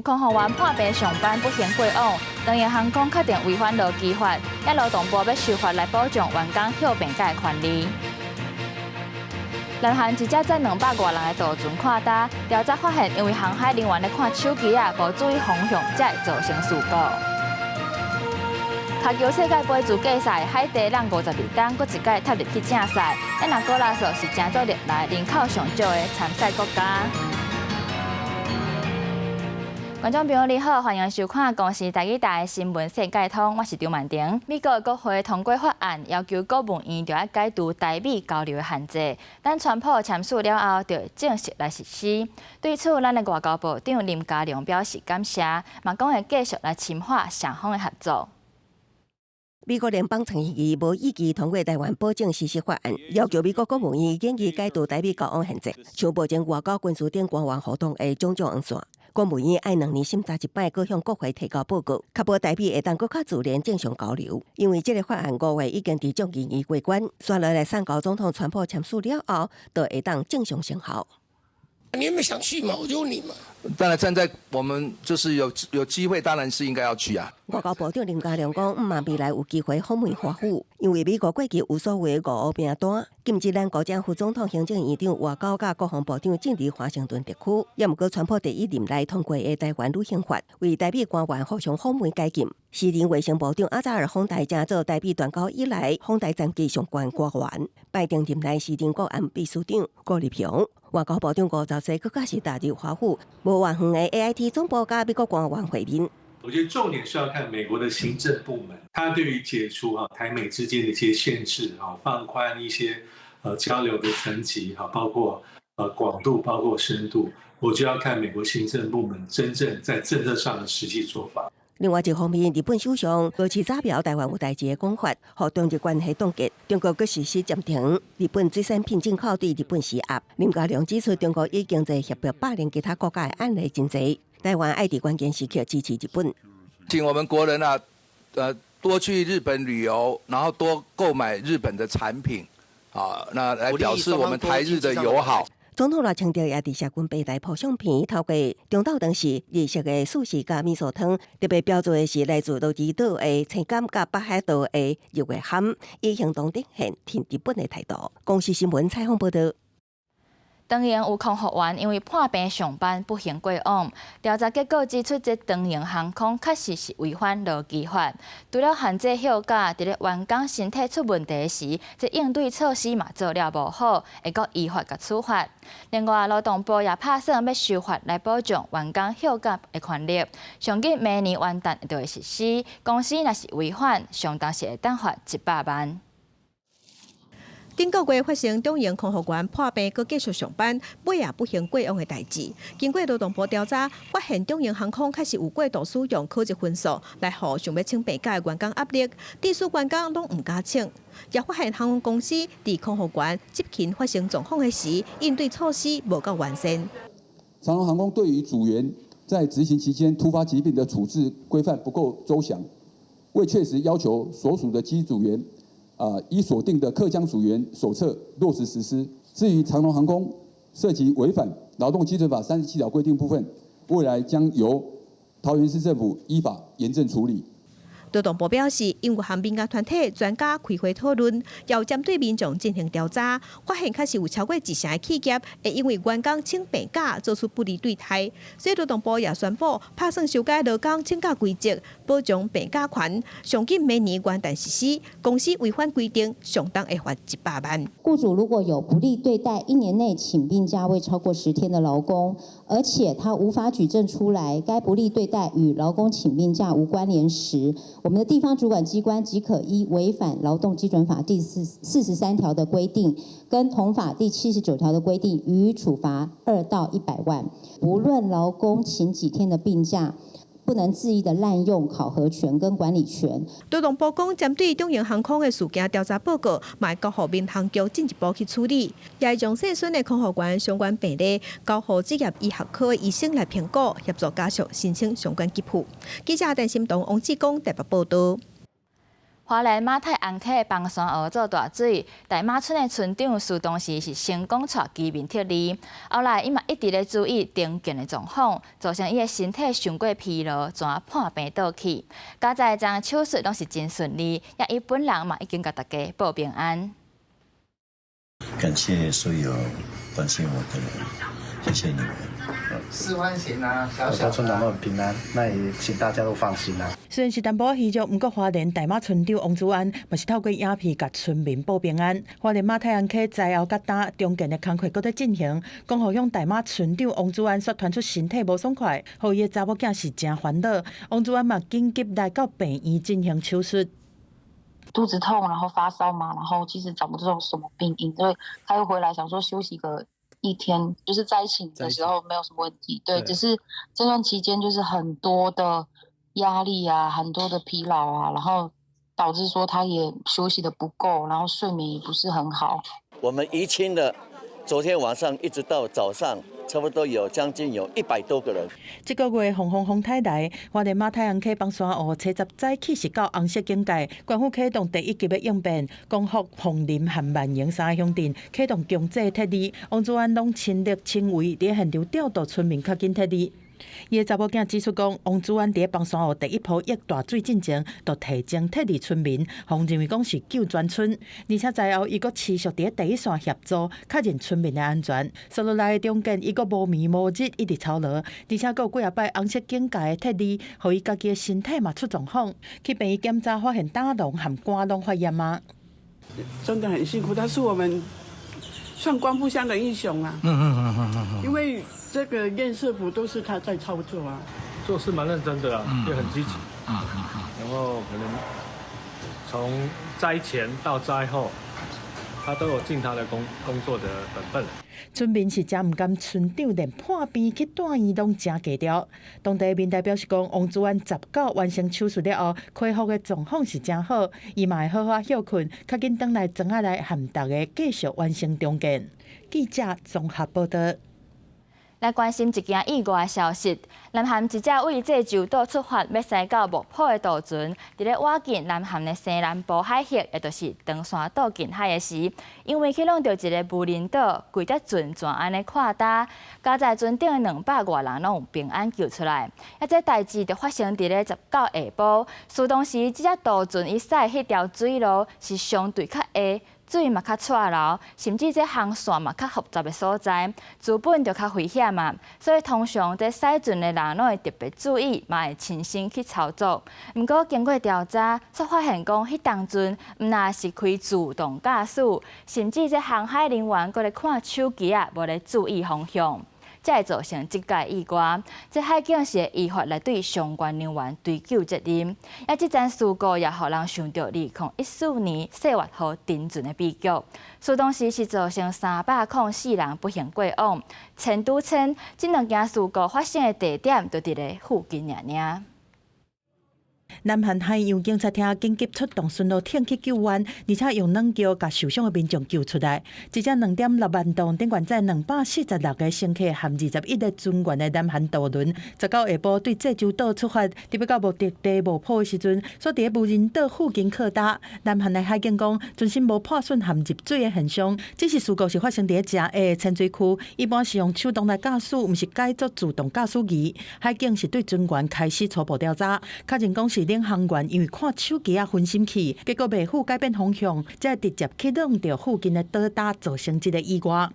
有空服员破病上班不行过往，长荣航空确定违反劳基法，也劳动部要修法来保障员工休病假的权利。南韩一架载200多人的渡船看搭，调查发现，因为航海人员咧看手机无注意方向，才会造成事故。脚球世界杯自决赛，海地让52档，搁一届踏入去正赛。咱阿哥拉索是正做历来人口上少的参赛国家。观众朋友你好，欢迎收看公视台语台新闻世界通，我是张曼婷。美国国会通过法案，要求国务院就要解除台美交流的限制，等川普签署了后，就正式来实施。对此，咱的外交部长林佳龙表示感谢，嘛讲会继续来深化双方的合作。美国联邦参议院无预期通过台湾保证实施法案，要求美国国务院建议解除台美交往限制，像保证外交、军事等官员活动的种种红线。国务院爱2年审查一摆，搁向国会提交报告，确保台美会当搁较自然正常交流。因为这个法案5月已经伫众议院过关，刷落来送到总统川普签署了后，就会当正常生效。你有没有想去嘛？我就问你嘛。当然，站在我们就是有机会，当然是应该要去啊。外交部长林佳龙讲，嘛未来有机会访问华府，因为美国过去有所谓的5黑名单，禁止咱国政府总统、行政院长、外交甲国防部长进入华盛顿特区。也毋过，川普第一任内通过的台湾旅行法，为台美官员互相访问解禁。时任卫生部长阿扎尔访台，正做台美断交以来访台层级上悬官员。拜登任内时任国安秘书长郭立雄。外交部长50岁，更加是踏入华府，无远远的 AIT 总部甲美国官员会面。我觉得重点是要看美国的行政部门，它对于解除台美之间的一些限制放宽一些交流的层级包括广度，包括深度，我就要看美国行政部门真正在政策上的实际做法。另外一方面，日本首相高市早表台湾有代志的讲法，和中日关系冻结，中国搁实施暂停日本水产品进口对日本施压。林佳龙指出，中国已经在协调8年其他国家的案例真多，台湾爱伫关键时刻支持日本。请我们国人多去日本旅游，然后多购买日本的产品，那来表示我们台日的友好。总统赖清德也伫社群平台铺相片，透过中昼当时日式的素食加味噌汤，特别标注的是来自鹿儿岛的青柑加北海道的日月涵，以行动展现挺日本的态度。公视新闻采访报道。长荣有空服员因为破病上班不幸过往，调查结果指出，这长荣航空确实是违反劳基法。除了限制休假，伫咧员工身体出问题时，这应对措施嘛做了无好，会搁依法甲处罚。另外，劳动部也打算要修法来保障员工休假的权利，上紧明年元旦就会实施。公司若是违反，上当是会当罚100万。顶个月发生长荣空服员破病，搁继续上班，尾也不幸过往的代志。经过劳动部调查，发现长荣航空确实有过度使用考绩分数来互想要请病假的员工压力，致使员工拢唔敢请。也发现航空公司伫空服员接近发生状况的时，应对措施无够完善。长荣航空对于组员在执行期间突发疾病的处置规范不够周详，未确实要求所属的机组员依所定的客舱组员手册落实实施。至于长荣航空涉及违反劳动基准法37条规定部分，未来将由桃园市政府依法严正处理。劳动部表示，因为和民间团体专家开会讨论，要针对民众进行调查，发现确实有超过1成的企业会因为员工请病假做出不利对待，所以劳动部也宣布拍算修改劳工请假规则，保障病假权，上紧明年元旦实施。公司违反规定，上当会罚100万。雇主如果有不利对待1年内请病假未超过10天的劳工，而且他无法举证出来该不利对待与劳工请病假无关联时，我们的地方主管机关即可依违反劳动基准法第43条的规定，跟同法第79条的规定，予以处罚2到100万。不论劳工请几天的病假，不能恣意的滥用考核权跟管理权。劳动部讲，针对长荣航空的事件调查报告，嘛交予民航局进一步去处理，也会将细损的空服员相关病例交予职业医学科的医生来评估，协助家属申请相关给付。记者陈心东、王志光台北报道。花莲马太红溪崩山河做大水，大马村的村长苏东时是成功带居民撤离。后来伊嘛一直咧注意丁健的状况，造成伊的身体伤过疲劳，全破病倒去。加在将手术拢是真顺利，也伊本人嘛已经甲大家报平安。感谢所有关心我的人，谢谢你们。4万行啊，小村长都很平安，那也请大家都放心啊。虽然是淡薄喜祝，不过花莲大马村长王祖安嘛是透过影片甲村民报平安。花莲马太阳溪灾后甲打中间的工作搁在进行，讲互向大马村长王祖安说传出身体无爽快，互伊的查某囝是真烦恼。王祖安嘛紧急来到病院进行手术。肚子痛，然后发烧嘛，然后其实找不出什么病因，所以他又回来想说休息个1天，就是灾情的时候没有什么问题。对，只是这段期间就是很多的压力啊，很多的疲劳啊，然后导致说他也休息的不够，然后睡眠也不是很好。我们移清了，昨天晚上一直到早上。差不多将近100多个人。这个月风台来，花莲马太阳溪崩山河车10载起是到红色警戒，官府启动第1级的应变，光复、凤林和万荣3个乡镇启动强制撤离。王祖安拢亲力亲为，伫现场调度村民较紧撤离。伊的查某囝指出讲，王祖安伫崩山河第1波淹大水进前，就提前撤离村民，互认为讲是救全村。而且在后，伊阁持续伫第一线协助，确认村民的安全。所落来的中间，伊阁无眠无日，一直操劳，而且阁有几啊摆红色警戒的撤离，互伊家己的身体嘛出状况。去病院检查，发现胆囊和肝拢发炎啊。真的很辛苦，他是我们算光复乡的英雄啊。因为这个验尸服都是他在操作啊，做事蛮认真的啊，也很积极。然后可能从灾前到灾后，他都有尽他的工作的本分。村民是真唔甘村长连破病去住院拢真低调。当地民代表示讲，王祖安19完成手术了后，恢复的状况是真好，伊嘛会好好休困，较紧转来庄仔来和大家继续完成重建。记者综合报道。来关心一件意外的消息，南韩一架为济州岛出发要驶到木浦的渡船，伫咧挖近南韩的西南部海域，也就是长山岛近海的时，因为去弄到一个无人岛，规只船全安尼垮搭，加在船顶的200多人拢有平安救出来。这代志就发生伫咧19下晡，苏当时这只渡船伊驶迄条水路是相对较下。水嘛较错流，甚至这航线嘛较复杂的所在，资本就较危险嘛。所以通常在驶船的人拢会特别注意，嘛会亲身去操作。不过经过调查，却发现讲，迄当船毋但是开自动驾驶，甚至这航海人员搁咧看手机啊，无咧注意方向。才会造成即届意外。这海警是会依法来对相关人员追究责任。这件事故也互人想到2014年4月号沉船的悲剧。苏当时是造成304人不幸过往。千拄称，这2件事故发生的地点就伫咧附近尔。南韩海洋警察厅紧急出动巡逻艇去救援，而且用冷桥把受伤的民众救出来。一只2点6万吨、顶悬载246个乘客和21个船员的南韩渡轮，19下晡对济州岛出发，特别到目的地木浦的时阵，所伫无人岛附近靠搭。南韩的海警讲，船身无破损和入水的现象，只是事故是发生伫正下的浅水区，一般是用手动来驾驶，毋是改做自动驾驶仪。海警是对船员开始初步调查，确认讲是领航员因为看手机啊分心去，结果未赴改变方向，才直接启动到附近的岛搭，造成这个意外。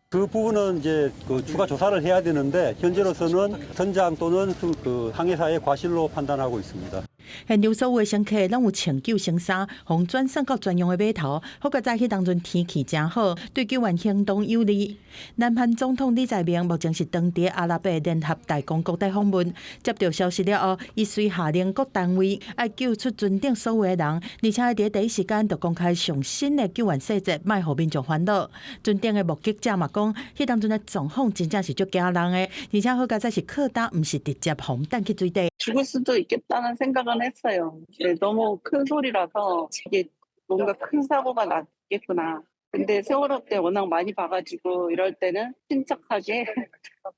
그 부분은 이제 그 추가 조사를 해야 되는데 현재로서는 선장 또는 그 항해사의 과실로 판단하고 있습니다. 现场所有的乘客拢有穿救生衫，互转送到专用的码头。好在迄当阵天气真好，对救援行动有利。南韩总统李在明目前是当地阿拉伯联合大公国台访问，接到消息了后，伊随下令各单位要救出船顶所有的人，而且伫第一时间就公开上新的救援细节，莫互民众烦恼。船顶的目击者嘛讲，迄当阵的状況真正是足驚人的，而且好在是靠搭，唔是直接紅彈去水底。 죽을 수도 있겠다는 생각은 했어요. 너무 큰 소리라서 이게 뭔가 큰 사고가 났겠구나. 근데 세월호 때 워낙 많이 봐가지고 이럴 때는 침착하게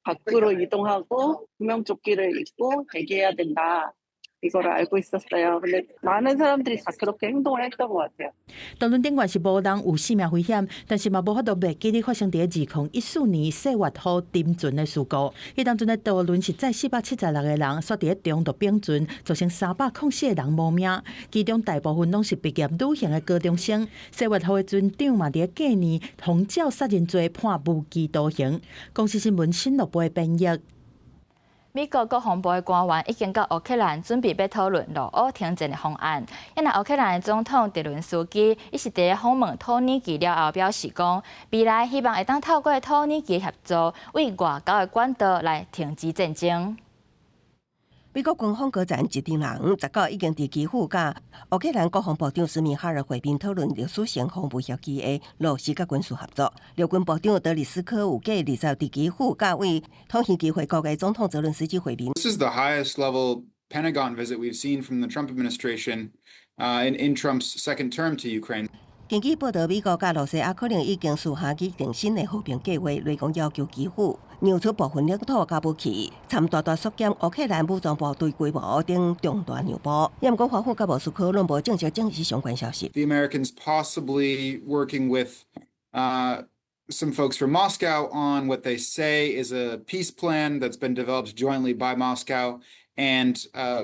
밖으로 이동하고 구명조끼를 입고 대기해야 된다. 이걸 알고 있었어요. 근데 많은 사람들이 다 그렇게 행동을 했던 것 같아요. 讨论顶悬是无人有性命危险，但是嘛无法度袂记哩发生伫2014年4月号沉船的事故。迄当阵的渡轮是载476个人，煞伫咧中途冰船，造成304个人无命，其中大部分拢是毕业旅行的高中生。4月号的船长嘛伫咧隔年通照杀人罪判无期徒刑。公司新闻新乐部的编译。美国国防部的官员已经到乌克兰准备要讨论陆俄停战的方案。因为乌克兰的总统泽伦斯基，伊是伫咧访问土耳其了后表示讲，未来希望会当透过土耳其协助，为外交的管道来停止战争。美国军方高层一群人19已经伫基辅甲乌克兰国防部长斯密哈尔会面讨论历史性防务协议的落实甲军事合作。陆军部长德里斯科有计20伫基辅甲为土耳其回国的总统泽伦斯基会面。This is the highest level Pentagon visit we've seen from the Trump administration in Trump's second term to Ukraine. 根据报道，美国甲罗西亚可能已经私下拟定新的和平计划，内容要求基辅让出部分领土甲武器，参大大缩减乌克兰武装部队规模等重大让步。也毋过，华府甲莫斯科拢无正式证实相关消息。The Americans possibly working with some folks from Moscow on what they say is a peace plan that's been developed jointly by Moscow and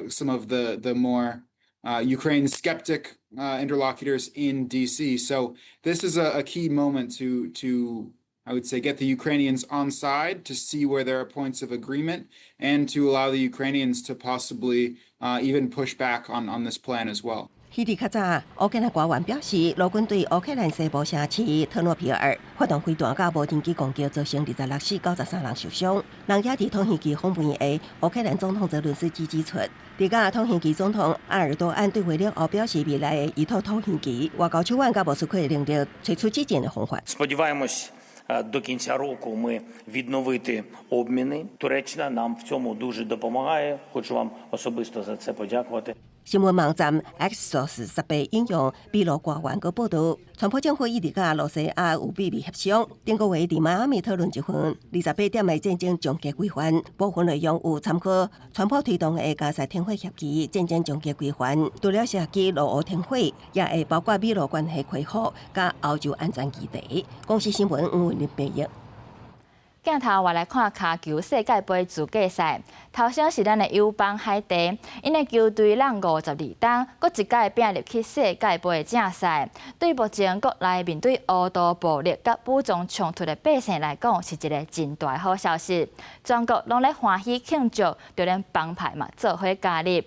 some of the more Ukraine skeptic interlocutors in D.C. So this is a key moment to I would say get the Ukrainians on side to see where there are points of agreement and to allow the Ukrainians to possibly even push back on this plan as well. 迄日较早，乌克兰官员表示，陆军对乌克兰西部城市特诺皮尔发动飞弹甲无人机攻击，造成26死93人受伤。人也伫土耳其访问的乌克兰总统泽伦斯基指出，伫甲土耳其总统埃尔多安对话了后，表示未来会依托土耳其外交手腕甲莫斯科的能力，找出止战的方法。Сподіваємось, до кінця року ми відновити обміни. Туреччина нам в цьому дуже допомагає. Хочу вам особисто за це подякувати. 新闻网站 Axios 18引用秘鲁官员个报道，川普政府一直甲罗西亚有秘密协商，顶个月伫迈阿密讨论一份28点的战争终结规范，部分内容有参考川普推动的加沙停火协议战争终结规范，除了涉及陆俄停火，也会包括美罗关系恢复甲欧洲安全议题。公司新闻吴文林编译。镜头我来看骹球世界杯资格赛，头先是咱的友邦海地，因的球队让52档，搁一届并入去世界杯的正赛。对目前国内面对恶毒暴力甲武装冲突的百姓来讲，是一个真大好消息。全国拢咧欢喜庆祝，就连帮派嘛做伙加入。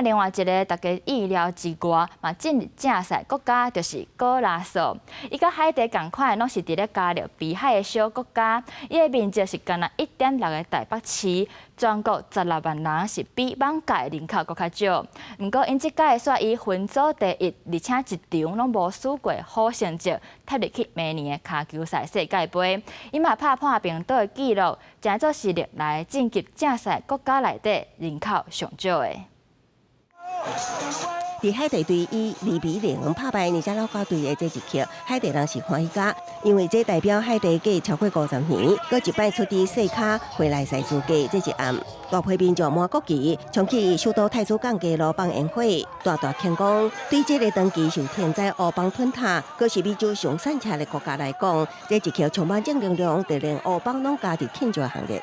另外一个大家意料之外嘛进入正赛国家就是哥拉索，伊甲海地同款，拢是伫咧加入比海的小国家，伊的面积是干那1.6个台北市，全国16万人是比往届人口搁较少。不过因即届煞以分组第一，而且一场拢无输过好成绩，踏入去明年的骹球赛世界杯。伊嘛拍破冰岛的纪录，真做是历来晋级正赛国家内底人口上少的。伫海地队以2-0拍败尼加拉瓜队的这一刻，海地人是欢喜甲，因为这代表海地过超过50年，搁一摆出伫世卡回来赛资格。这一暗，大批民众满国旗，冲去首都太子港街路放烟火，大大庆功。对这个长期受天灾乌邦吞塔，搁是美洲上产车的国家来讲，这一刻充满正能量，就连乌邦拢加入庆祝行列。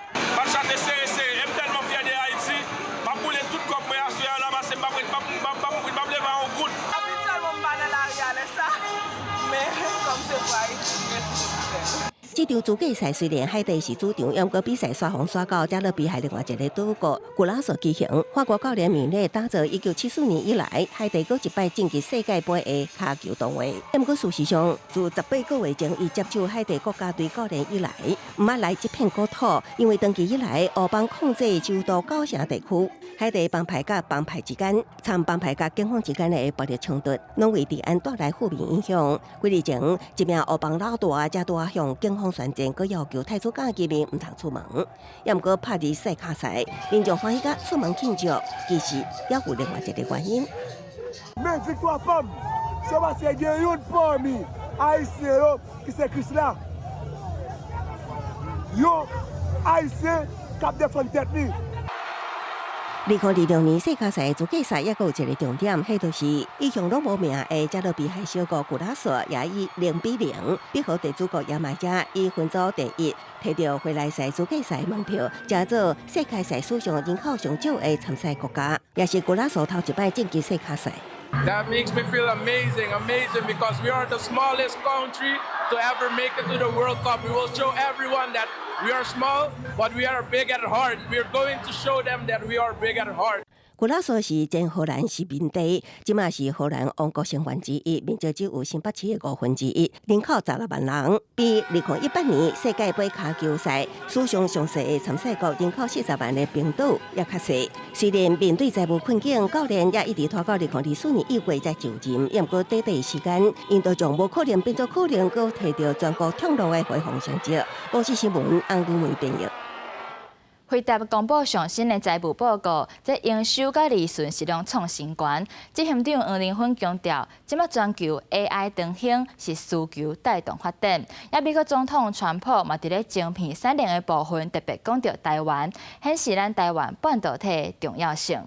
这场资格赛虽然海地是主场，不过比赛刷红刷到加勒比海另外一个岛国古拉索举行。法国教练米内打造1974年以来海地搁一摆晋级世界杯的骹球动画。不过事实上，自18个月前伊接手海地国家队教练以来，毋捌来这片国土，因为长期以来乌邦控制首都高城地区，海地帮派甲帮派之间、参帮派甲警方之间的暴力冲突，拢为治安带来负面影响。几日前，一名乌邦老大才拄向警方宣战，佮要求太子港居民唔通出门。也毋过拍入世卡赛，民众欢喜甲出门庆祝，其实也有另外一个原因。2026年世界赛资格赛也有一个重点，迄就是一向拢无名的加勒比海小国古拉索也以0-0逼和地主国牙买加以分组第一，摕到回来赛资格赛门票，加做世界赛史上人口上少的参赛国家，也是古拉索头一摆晋级世界赛。That makes me feel amazing because we are the smallest country to ever make it to the World Cup. We will show everyone that we are small, but we are big at heart. We are going to show them that we are big at heart. 古拉索是前荷兰殖民地，即马是荷兰王国成员之一，面积只有新北市的1/5，人口16万人，比2018年世界杯卡球赛史上上细的参赛国人口40万的冰岛也较细。虽然面对债务困境，教练也一直拖到2024年1月才就任，也毋过短短时间，因都将无可能变作可能，佮摕到全国通路的辉煌成绩。公司新闻洪如梅编译。回答公布上新的财务报告，即营收甲利润实量创新高。执行长黄仁勋强调，即马全球 AI 当兴是需求带动发展。也美国总统川普嘛伫咧晶片产能的部分特别讲到台湾，显示咱台湾半导体的重要性。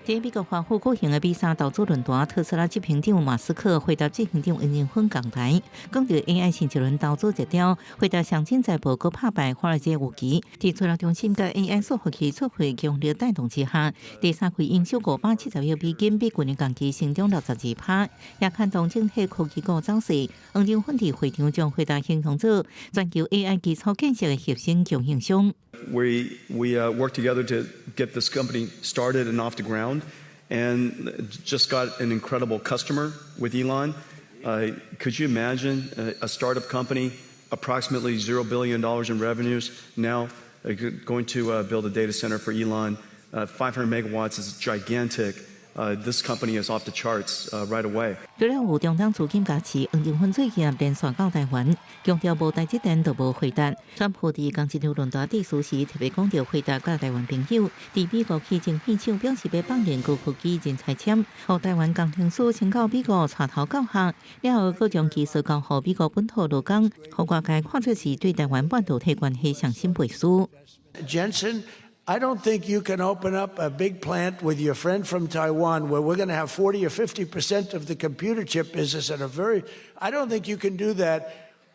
在美国华府举行的比赛投资论坛，特斯拉执行长马斯克回答执行长黄仁勋讲台，讲到 AI 新一轮投资热潮，回答上进财报，佮拍败华尔街预期，提出了中心甲 AI 复合器促会强力带动之下，第三季营收570亿美金，比去年同期成长62%，也看同整体科技股走势。黄仁勋伫会场中回答形容做全球 AI 基础建设的核心供应商。We worked together to get this company started and off the ground, and just got an incredible customer with Elon. Could you imagine a startup company, approximately $0 billion in revenues, now going to build a data center for Elon? 500 megawatts is gigantic. This company is off the charts right away. 除了有中东资金加持，黄仁勋最近连续到台湾，强调无台积电就无回答。川普伫刚一场论坛致辞时，特别讲到回答甲台湾朋友，伫美国起晶片厂表示要放任高科技人才签，互台湾工程师先到美国带头教学，了后佮将技术交予美国本土劳工，互外界看出是对台湾半导体关系上新背书。Jensen, I don't think you can open up a big plant with your friend from Taiwan where we're going to have 40 or 50% of the computer chip business at I don't think you can do that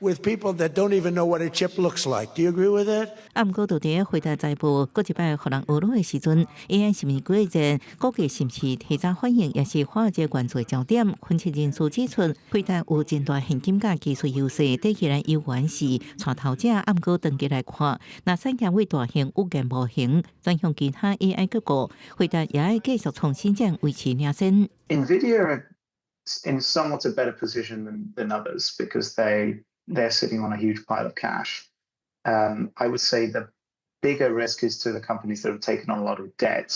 with people that don't even know what a chip looks like. Do you agree with that? 不过，在回答财报，过一摆互人学落的时阵 ，AI 是毋是过热？估计是毋是提早反应，也是华尔街关注的焦点。分析人士指出，回答有真大现金甲技术优势，对起来有关是带头者。不过，长期来看，那产业为大型有限无形，转向其他 AI 结果，回答也要继续创新战维持领先。NVIDIA are in somewhat a better position than others because they're sitting on a huge pile of cash. I would say the bigger risk is to the companies that have taken on a lot of debt,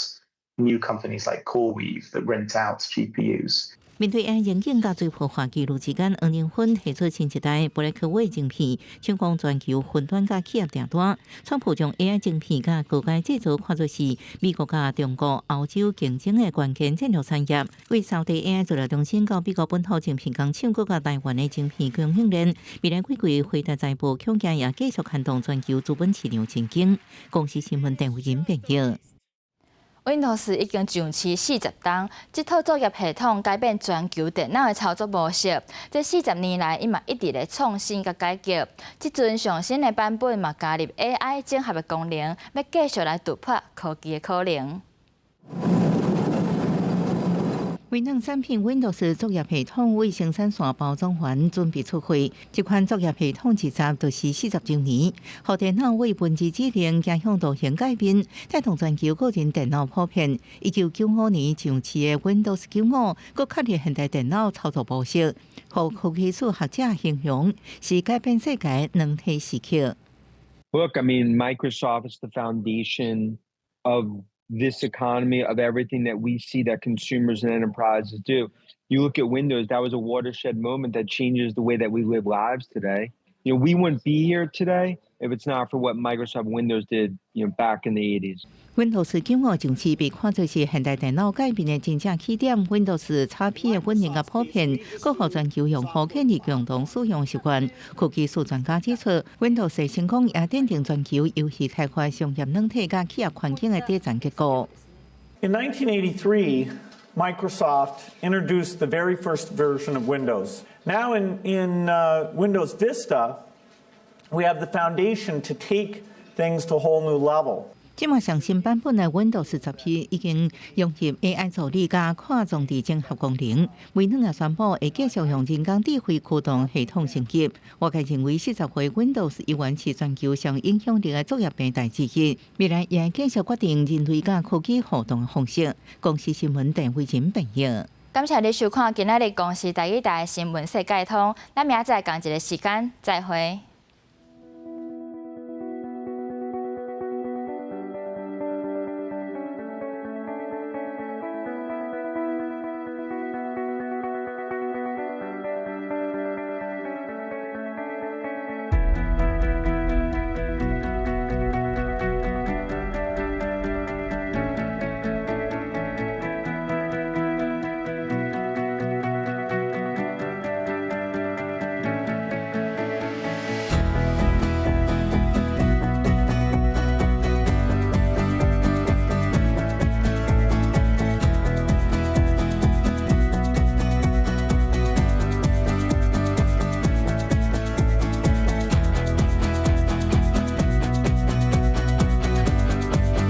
new companies like CoreWeave that rent out GPUs. 面对 AI 引进甲最破坏纪录之间，黄仁勋提出新一代布莱克威晶片，抢攻全球云端甲企业订单。川普将 AI 晶片甲高阶制造看作是美国甲中国、欧洲竞争的关键战略产业。为扫地 AI 做了中心到美国本土晶片工厂，各甲台湾的晶片供应链，未来几个月回答财报，恐惊也继续牵动全球资本市场前景。公司新闻陈慧欣编译。Windows 已经上市40档，这套作业系统改变全球电脑的操作模式。这40年来，伊嘛一直咧创新甲改革。即阵上新的版本嘛加入 AI 整合的功能，要继续来突破科技的可能。微软产品 Windows 作业系统为生产线包装环准备出货，这款作业系统其实就是40周年，互电脑为文字指令影响度性改变，带动全球个人电脑普遍。1995年上市的 Windows 95，佮确立现代电脑操作模式，互科技史学者形容是改变世界两体时刻。Look, I mean, Microsoft is the foundation of this economy, of everything that we see that consumers and enterprises do. You look at Windows, that was a watershed moment that changes the way that we live lives today. You know, we wouldn't be here today if it's not for what Microsoft Windows did, you know, back in the 80s. Windows 95上市被看作是现代电脑改变的真正起点。Windows XP 的稳定甲普遍，各互全球用户建立共同使用习惯。科技术专家指出 ，Windows 的成功也奠定全球游戏开发商业软体甲企业环境的第一站结果。In 1983, Microsoft introduced the very first version of Windows. Now in Windows Vista, we have the foundation to take things to a whole new level. 即马上新版本的 Windows 10已经融入 AI 助理加跨种字整合功能。微软也宣布会继续用人工智慧驱动系统升级。我个认为40岁 Windows 依然是全球上影响力的作业平台之一。未来也继续决定人类加科技互动的方式。公司新闻陈慧珍朋友。感谢你收看今仔日公司第一台新闻世界通，咱明仔载同一个时间再会。